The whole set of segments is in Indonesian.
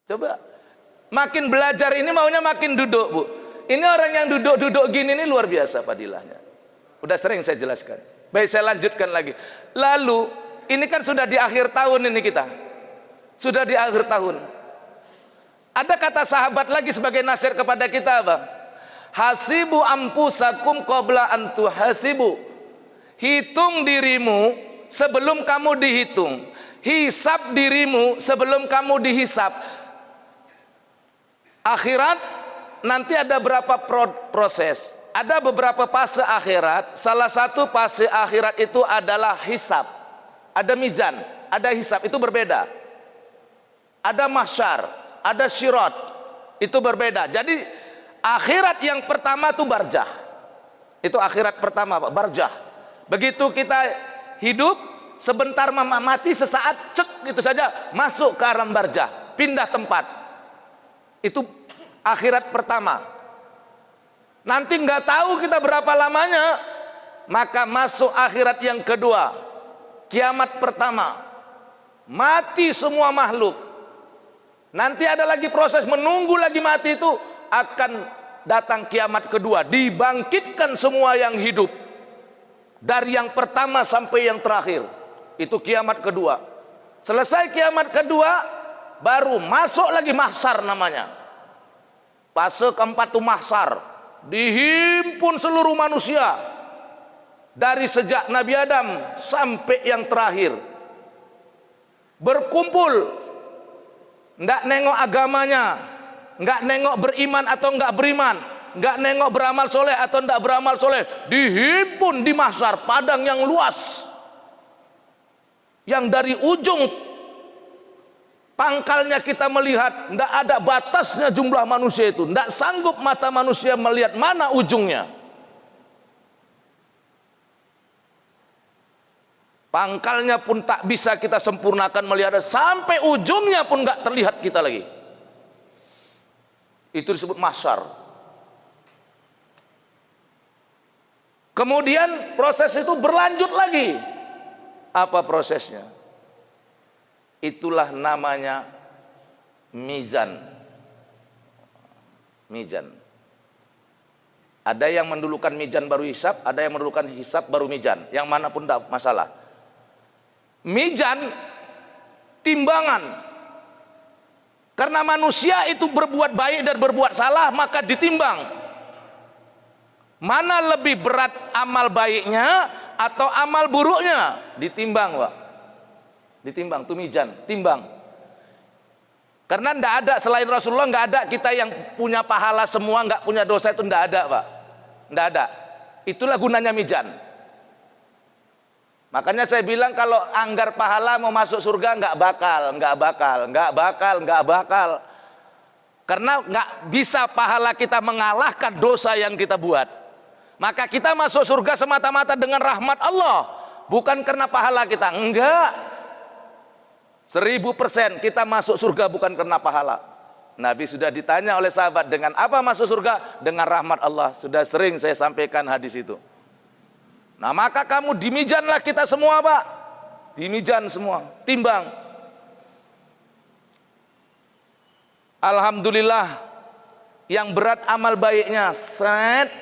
Coba. Makin belajar ini maunya makin duduk, Bu. Ini orang yang duduk-duduk gini ini luar biasa fadilahnya. Udah sering saya jelaskan. Baik, saya lanjutkan lagi. Lalu, ini kan sudah di akhir tahun ini kita. Sudah di akhir tahun. Ada kata sahabat lagi sebagai nasihat kepada kita, apa? Hasibu ampusakum qabla an tuhasibu. Hitung dirimu sebelum kamu dihitung. Hisab dirimu sebelum kamu dihisab. Akhirat nanti ada berapa proses? Ada beberapa fase akhirat. Salah satu fase akhirat itu adalah hisab. Ada mizan, ada hisab, itu berbeda. Ada mahsyar, ada syirat, itu berbeda. Jadi akhirat yang pertama itu barjah. Itu akhirat pertama, Pak, barjah. Begitu kita hidup, sebentar mati, sesaat cek gitu saja masuk ke alam barjah, pindah tempat. Itu akhirat pertama. Nanti nggak tahu kita berapa lamanya, maka masuk akhirat yang kedua, kiamat pertama. Mati semua makhluk. Nanti ada lagi proses menunggu lagi mati, itu akan datang kiamat kedua, dibangkitkan semua yang hidup dari yang pertama sampai yang terakhir. Itu kiamat kedua. Selesai kiamat kedua, baru masuk lagi mahsyar namanya. Fase keempat itu mahsyar. Dihimpun seluruh manusia dari sejak Nabi Adam sampai yang terakhir. Berkumpul. Enggak nengok agamanya, enggak nengok beriman atau enggak beriman, enggak nengok beramal soleh atau enggak beramal soleh. Dihimpun di mahsyar, padang yang luas, yang dari ujung pangkalnya kita melihat, tidak ada batasnya jumlah manusia itu. Tidak sanggup mata manusia melihat mana ujungnya. Pangkalnya pun tak bisa kita sempurnakan melihat. Sampai ujungnya pun tidak terlihat kita lagi. Itu disebut mahsyar. Kemudian proses itu berlanjut lagi. Apa prosesnya? Itulah namanya mizan. Mizan. Ada yang mendulukan mizan baru hisab, ada yang mendulukan hisab baru mizan. Yang mana pun tidak masalah. Mizan, timbangan. Karena manusia itu berbuat baik dan berbuat salah, maka ditimbang. Mana lebih berat amal baiknya atau amal buruknya? Ditimbang, Pak. Ditimbang, itu mizan, timbang. Karena tidak ada selain Rasulullah, nggak ada kita yang punya pahala semua, nggak punya dosa, itu tidak ada, Pak. Tidak ada. Itulah gunanya mizan. Makanya saya bilang kalau anggar pahala mau masuk surga nggak bakal. Karena nggak bisa pahala kita mengalahkan dosa yang kita buat. Maka kita masuk surga semata-mata dengan rahmat Allah, bukan karena pahala kita. Enggak. 1000% kita masuk surga bukan karena pahala. Nabi sudah ditanya oleh sahabat, dengan apa masuk surga? Dengan rahmat Allah. Sudah sering saya sampaikan hadis itu. Nah, maka kamu dimizanlah kita semua, Pak. Dimizan semua, timbang. Alhamdulillah, yang berat amal baiknya set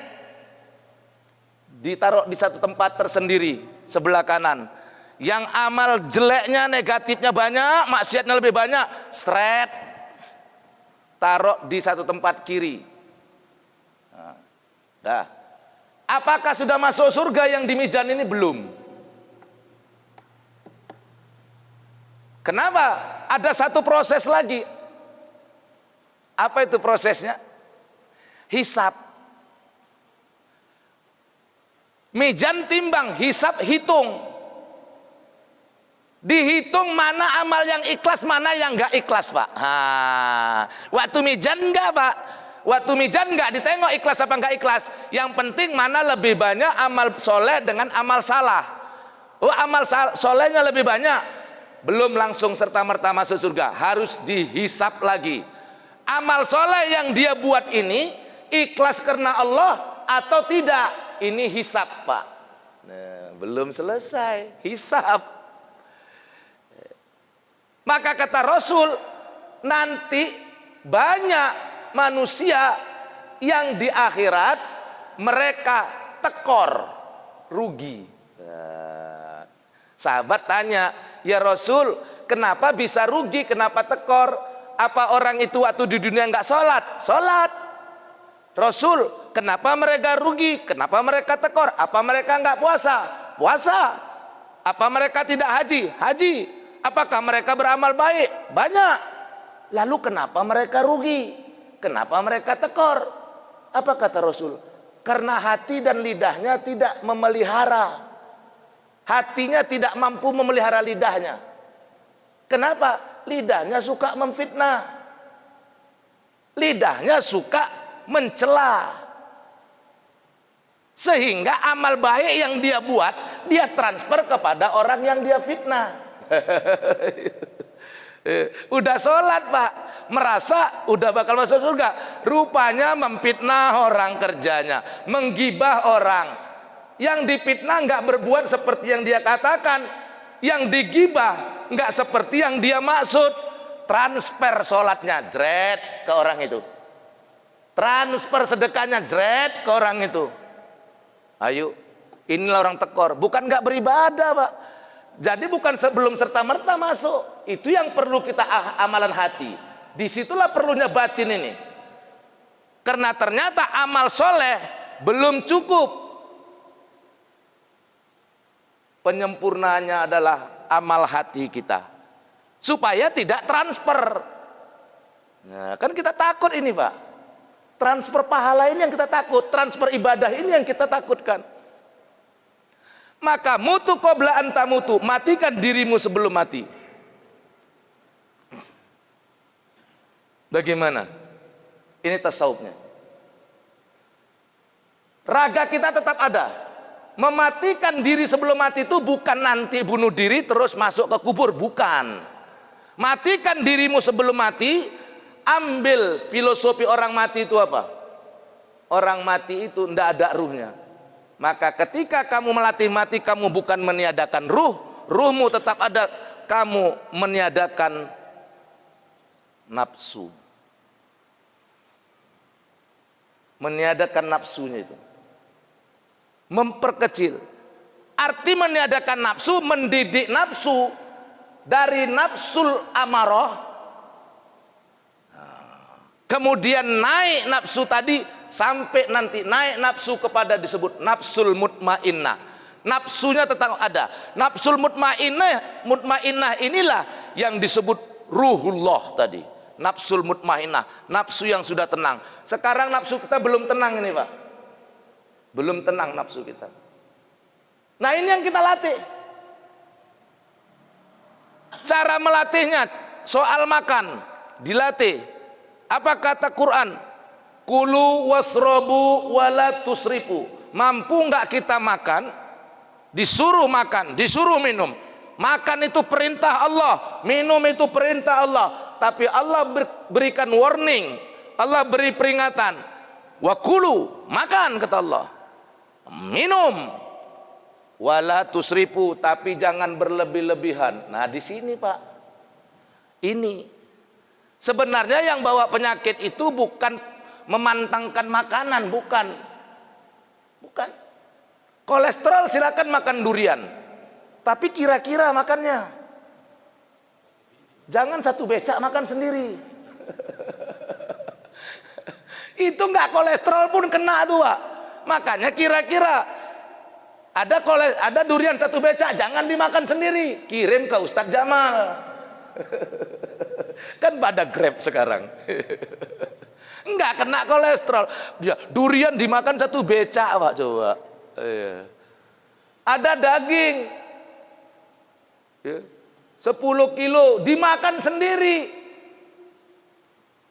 ditaruh di satu tempat tersendiri sebelah kanan. Yang amal jeleknya, negatifnya banyak, maksiatnya lebih banyak, stret taruh di satu tempat kiri. Nah, dah. Apakah sudah masuk surga yang di mizan ini? Belum. Kenapa? Ada satu proses lagi. Apa itu prosesnya? Hisab. Mizan timbang, hisab hitung. Dihitung mana amal yang ikhlas, mana yang enggak ikhlas, Pak. Waktu mizan enggak, Pak. Waktu mizan enggak ditengok ikhlas apa enggak ikhlas. Yang penting mana lebih banyak amal soleh dengan amal salah. Oh, amal solehnya lebih banyak, belum langsung serta-merta masuk surga. Harus dihisap lagi. Amal soleh yang dia buat ini ikhlas karena Allah atau tidak? Ini hisap, Pak. Nah, belum selesai hisap. Maka kata Rasul, nanti banyak manusia yang di akhirat mereka tekor, rugi. Sahabat tanya, ya Rasul, kenapa bisa rugi, kenapa tekor? Apa orang itu waktu di dunia nggak sholat? Sholat. Rasul, kenapa mereka rugi? Kenapa mereka tekor? Apa mereka nggak puasa? Puasa. Apa mereka tidak haji? Haji. Apakah mereka beramal baik? Banyak. Lalu kenapa mereka rugi? Kenapa mereka tekor? Apa kata Rasul? Karena hati dan lidahnya tidak memelihara. Hatinya tidak mampu memelihara lidahnya. Kenapa? Lidahnya suka memfitnah. Lidahnya suka mencela. Sehingga amal baik yang dia buat, dia transfer kepada orang yang dia fitnah. Udah sholat pak, merasa udah bakal masuk surga, rupanya memfitnah orang kerjanya, menggibah orang. Yang difitnah nggak berbuat seperti yang dia katakan, yang digibah nggak seperti yang dia maksud. Transfer sholatnya jret ke orang itu, transfer sedekahnya jret ke orang itu. Ayo, inilah orang tekor, bukan nggak beribadah pak. Jadi bukan sebelum serta merta masuk. Itu yang perlu kita amalan hati. Disitulah perlunya batin ini. Karena ternyata amal soleh belum cukup. Penyempurnanya adalah amal hati kita. Supaya tidak transfer. Nah, kan kita takut ini pak. Transfer pahala ini yang kita takut. Transfer ibadah ini yang kita takutkan. Maka mutu qabla anta mutu, matikan dirimu sebelum mati. Bagaimana? Ini tasawufnya. Raga kita tetap ada. Mematikan diri sebelum mati itu bukan nanti bunuh diri terus masuk ke kubur, bukan. Matikan dirimu sebelum mati. Ambil filosofi orang mati itu apa? Orang mati itu tidak ada ruhnya. Maka ketika kamu melatih mati, kamu bukan meniadakan ruh, ruhmu tetap ada, kamu meniadakan nafsu. Meniadakan nafsunya itu. Memperkecil. Arti meniadakan nafsu, mendidik nafsu dari nafsul amarah. Kemudian naik nafsu tadi sampai nanti naik nafsu kepada disebut nafsul mutmainnah. Nafsunya tetap ada. Nafsul mutmainnah inilah yang disebut ruhullah tadi. Nafsul mutmainnah, nafsu yang sudah tenang. Sekarang nafsu kita belum tenang ini pak. Belum tenang nafsu kita. Nah ini yang kita latih. Cara melatihnya soal makan dilatih. Apa kata Quran? Kulu wasrobu wala tusrifu. Mampu nggak kita makan? Disuruh makan, disuruh minum. Makan itu perintah Allah, minum itu perintah Allah. Tapi Allah berikan warning, Allah beri peringatan. Wa kulu, makan kata Allah. Minum. Wala tusrifu, tapi jangan berlebih-lebihan. Nah di sini pak, ini. Sebenarnya yang bawa penyakit itu bukan memantangkan makanan, bukan. Bukan. Kolesterol silakan makan durian. Tapi kira-kira makannya. Jangan satu becak makan sendiri. Itu enggak kolesterol pun kena tuh, Pak. Makanya kira-kira ada durian satu becak, jangan dimakan sendiri. Kirim ke Ustadz Jamal. Kan pada Grab sekarang. Enggak kena kolesterol. Durian dimakan satu becak pak, coba. Ada daging 10 kilo dimakan sendiri.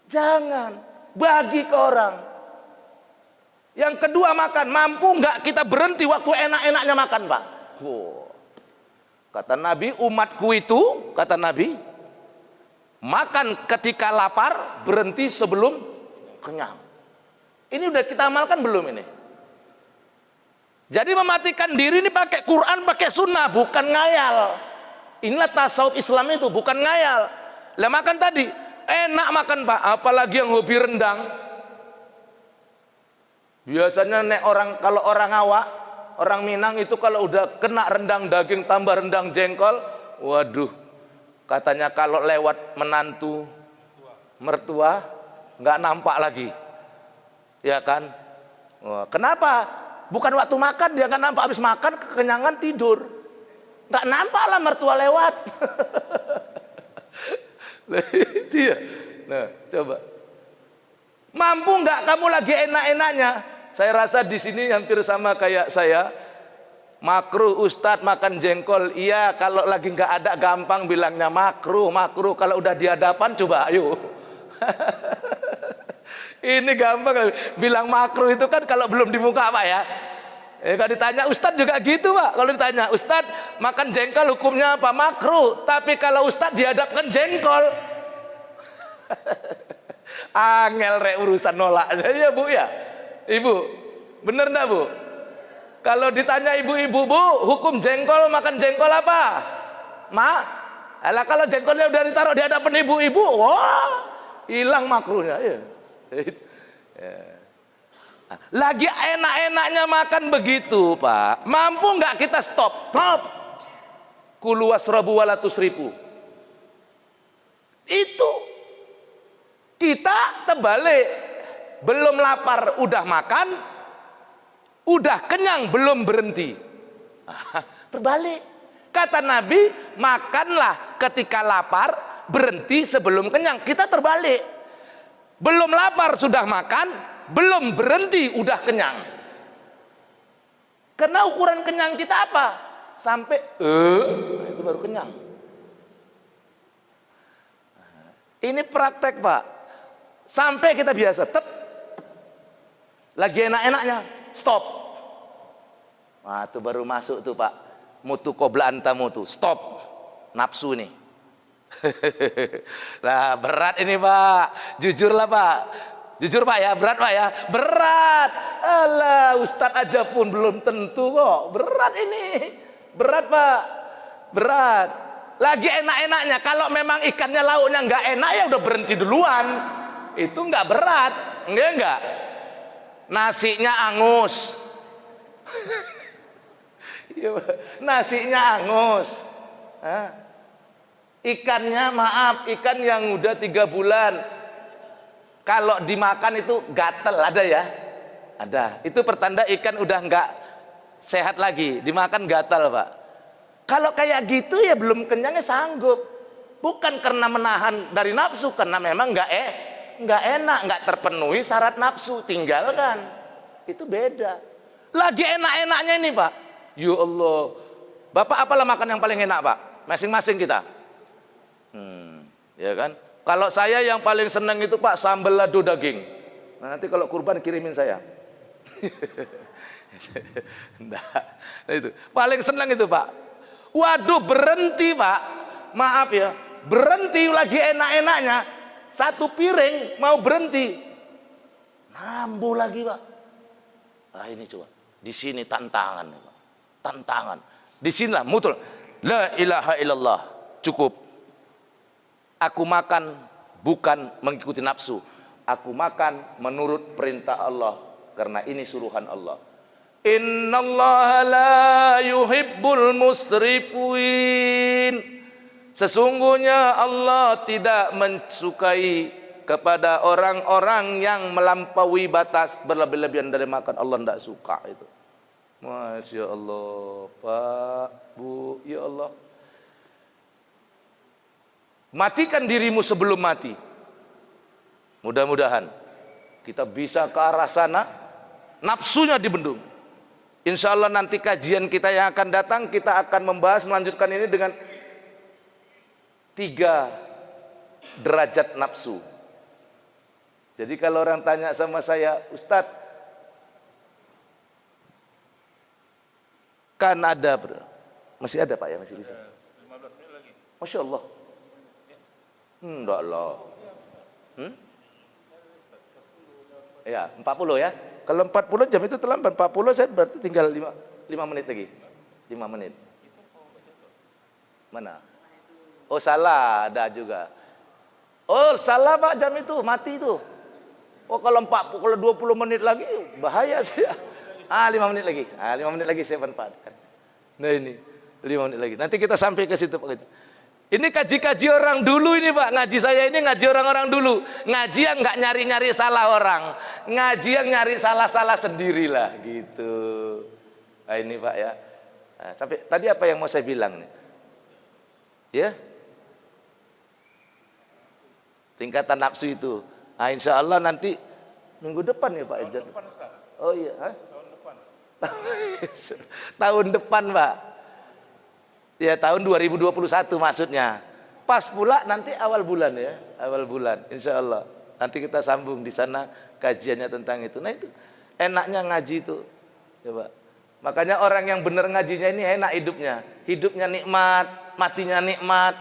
Jangan, bagi ke orang. Yang kedua makan, mampu enggak kita berhenti waktu enak-enaknya makan pak? Kata Nabi, umatku itu, kata Nabi, makan ketika lapar, berhenti sebelum kenyang. Ini udah kita amalkan belum ini? Jadi mematikan diri ini pakai Quran, pakai sunnah, bukan ngayal. Inilah tasawuf Islam itu, bukan ngayal. Lah makan tadi, Enak makan Pak, apalagi yang hobi rendang. Biasanya kalau orang awak, orang Minang itu kalau udah kena rendang daging tambah rendang jengkol, waduh, katanya kalau lewat menantu, mertua, nggak nampak lagi, ya kan? Wah, kenapa? Bukan waktu makan dia nggak nampak, habis makan kekenyangan tidur, nggak nampak lah mertua lewat. Itu ya. Nah, coba. Mampu nggak kamu lagi enak-enaknya? Saya rasa di sini hampir sama kayak saya. Makruh Ustadz makan jengkol. Iya, kalau lagi nggak ada gampang bilangnya makruh, makruh. Kalau udah di hadapan coba ayo. Ini gampang bilang makruh itu kan kalau belum di muka Pak ya. Kalau ditanya Ustadz juga gitu Pak. Kalau ditanya Ustadz makan jengkol hukumnya apa? Makruh. Tapi kalau Ustadz dihadapkan jengkol, angel rek urusan nolaknya ya Bu ya. Ibu, bener enggak Bu? Kalau ditanya ibu-ibu, Bu, hukum jengkol makan jengkol apa? Alah kalau jengkolnya udah ditaruh di hadapan ibu-ibu, wah, hilang makruhnya ya. Lagi enak-enaknya makan begitu Pak, mampu nggak kita stop? Kulu wasrabu wala tusrifu. Itu kita terbalik, belum lapar udah makan, udah kenyang belum berhenti. Terbalik. Kata Nabi, makanlah ketika lapar, berhenti sebelum kenyang. Kita terbalik. Belum lapar sudah makan, belum berhenti udah kenyang. Karena ukuran kenyang kita apa? Sampai itu baru kenyang. Ini praktek Pak. Sampai kita biasa, lagi enak-enaknya, stop. Nah, itu baru masuk tuh Pak. Mutu qabla antamu tuh, stop. Nafsu nih. Nah, berat ini Pak. Jujurlah Pak. Jujur Pak ya, berat Pak ya. Berat. Alah, Ustadz aja pun belum tentu kok. Berat ini. Berat Pak. Berat. Lagi enak-enaknya. Kalau memang ikannya lauknya nggak enak ya udah berhenti duluan. Itu nggak berat. Enggak. Nasinya angus. Nasinya angus. Ikannya maaf, ikan yang udah 3 bulan. Kalau dimakan itu gatel, ada ya? Ada. Itu pertanda ikan udah nggak sehat lagi. Dimakan gatal Pak. Kalau kayak gitu ya belum kenyangnya sanggup. Bukan karena menahan dari nafsu, karena memang nggak enak, nggak terpenuhi syarat nafsu, tinggalkan. Itu beda. Lagi enak-enaknya ini Pak. Ya Allah. Bapak apalah makan yang paling enak Pak? Masing-masing kita. Ya kan? Kalau saya yang paling senang itu Pak sambal lado daging. Nah, nanti kalau kurban kirimin saya. Nah, itu paling senang itu Pak. Waduh berhenti Pak. Maaf ya, berhenti lagi enak-enaknya. 1 piring mau berhenti. Nambah lagi Pak. Nah ini coba. Di sini tantangan Pak. Tantangan. Di sinilah mutul. La ilaha illallah. Cukup. Aku makan bukan mengikuti nafsu. Aku makan menurut perintah Allah. Karena ini suruhan Allah. Innallaha la yuhibbul musrifin. Sesungguhnya Allah tidak mensukai kepada orang-orang yang melampaui batas, berlebih-lebihan dari makan. Allah tidak suka itu. Masya Allah Pak, Bu, ya Allah. Matikan dirimu sebelum mati. Mudah-mudahan kita bisa ke arah sana, nafsunya dibendung. Insya Allah nanti kajian kita yang akan datang, kita akan membahas, melanjutkan ini dengan 3 derajat nafsu. Jadi kalau orang tanya sama saya, Ustadz, kan ada, masih ada Pak ya, masih bisa. 15 menit lagi. Masya Allah. Enggak lah. Ya, 40 ya. Kalau 40 jam itu terlambat. 40 saya berarti tinggal 5 menit lagi. 5 menit. Mana? Oh salah, ada juga. Oh, salah Pak, jam itu mati itu. Oh, kalau 20 menit lagi bahaya saya. 5 menit lagi. 5 menit lagi saya manfaatkan. Nah ini 5 menit lagi. Nanti kita sampai ke situ Pak. Ini kaji-kaji orang dulu ini Pak. Ngaji saya ini ngaji orang-orang dulu. Ngaji yang nggak nyari-nyari salah orang. Ngaji yang nyari salah-salah sendirilah gitu. Nah ini Pak ya. Nah, sampai tadi apa yang mau saya bilang nih? Ya. Tingkatan nafsu itu. Nah, insya Allah nanti minggu depan ya Pak Ejat. Oh iya. Tahun depan. Tahun depan Pak. Ya tahun 2021 maksudnya. Pas pula nanti awal bulan ya. Awal bulan insya Allah. Nanti kita sambung di sana kajiannya tentang itu. Nah itu enaknya ngaji itu. Ya Pak. Makanya orang yang benar ngajinya ini enak hidupnya. Hidupnya nikmat, matinya nikmat.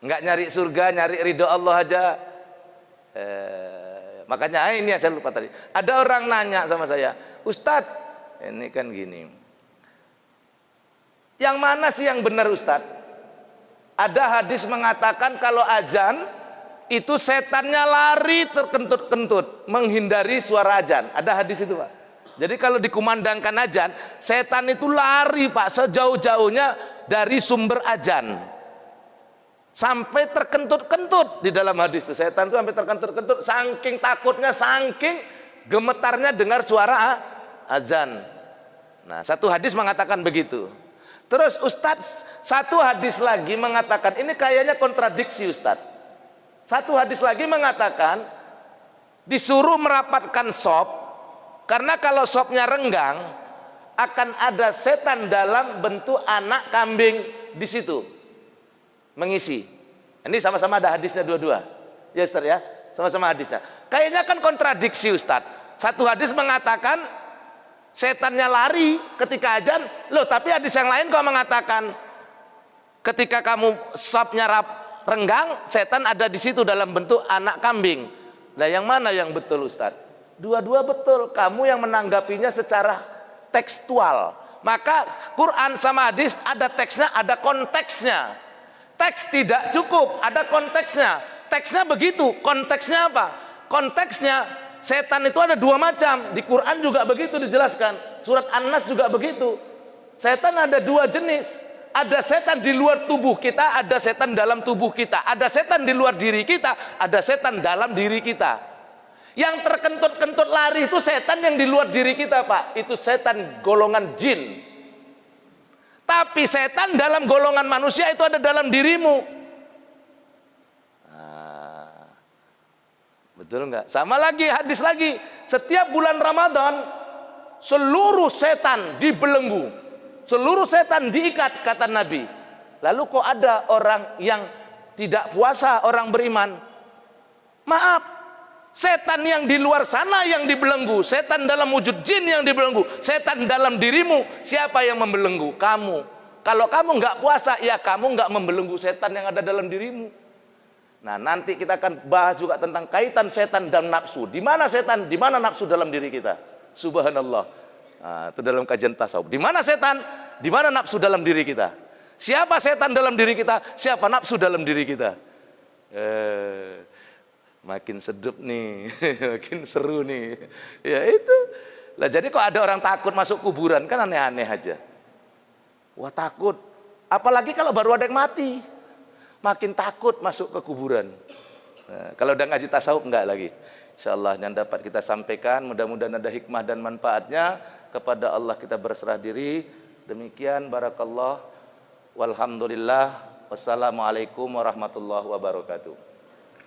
Enggak nyari surga, nyari ridho Allah aja. Makanya ini yang saya lupa tadi. Ada orang nanya sama saya, Ustadz, ini kan gini. Yang mana sih yang benar Ustadz? Ada hadis mengatakan kalau azan itu setannya lari terkentut-kentut menghindari suara azan. Ada hadis itu Pak. Jadi kalau dikumandangkan azan, setan itu lari Pak sejauh-jauhnya dari sumber azan. Sampai terkentut-kentut di dalam hadis itu. Setan itu sampai terkentut-kentut saking takutnya, saking gemetarnya dengar suara azan. Nah, satu hadis mengatakan begitu. Terus Ustadz, satu hadis lagi mengatakan, ini kayaknya kontradiksi Ustadz. Satu hadis lagi mengatakan disuruh merapatkan sop, karena kalau sopnya renggang akan ada setan dalam bentuk anak kambing di situ mengisi. Ini sama-sama ada hadisnya dua-dua. Ya Ustaz ya, sama-sama hadisnya. Kayaknya kan kontradiksi Ustaz. Satu hadis mengatakan setannya lari ketika azan, loh tapi hadis yang lain kok mengatakan ketika kamu sopnya renggang, setan ada di situ dalam bentuk anak kambing. Nah, yang mana yang betul Ustaz? Dua-dua betul. Kamu yang menanggapinya secara tekstual. Maka Quran sama hadis ada teksnya, ada konteksnya. Teks tidak cukup, ada konteksnya. Teksnya begitu, konteksnya apa? Konteksnya setan itu ada dua macam. Di Quran juga begitu dijelaskan. Surat An-Nas juga begitu. Setan ada dua jenis. Ada setan di luar tubuh kita, ada setan dalam tubuh kita. Ada setan di luar diri kita, ada setan dalam diri kita. Yang terkentut-kentut lari itu setan yang di luar diri kita Pak. Itu setan golongan jin. Tapi setan dalam golongan manusia itu ada dalam dirimu. Nah, betul enggak? Sama lagi, hadis lagi. Setiap bulan Ramadan, seluruh setan dibelenggu. Seluruh setan diikat, kata Nabi. Lalu kok ada orang yang tidak puasa, orang beriman? Maaf, setan yang di luar sana yang dibelenggu, setan dalam wujud jin yang dibelenggu, setan dalam dirimu, siapa yang membelenggu? Kamu. Kalau kamu nggak puasa, ya kamu nggak membelenggu setan yang ada dalam dirimu. Nah, nanti kita akan bahas juga tentang kaitan setan dan nafsu. Di mana setan, di mana nafsu dalam diri kita? Subhanallah. Nah, itu dalam kajian tasawuf. Di mana setan, di mana nafsu dalam diri kita? Siapa setan dalam diri kita? Siapa nafsu dalam diri kita? Makin sedap nih, makin seru nih. Ya itu. Lah jadi kok ada orang takut masuk kuburan, kan aneh-aneh aja. Wah takut. Apalagi kalau baru ada yang mati. Makin takut masuk ke kuburan. Nah, kalau udah ngaji tasawuf enggak lagi. Insyaallah yang dapat kita sampaikan, mudah-mudahan ada hikmah dan manfaatnya. Kepada Allah kita berserah diri. Demikian barakallah. Walhamdulillah. Wassalamualaikum warahmatullahi wabarakatuh.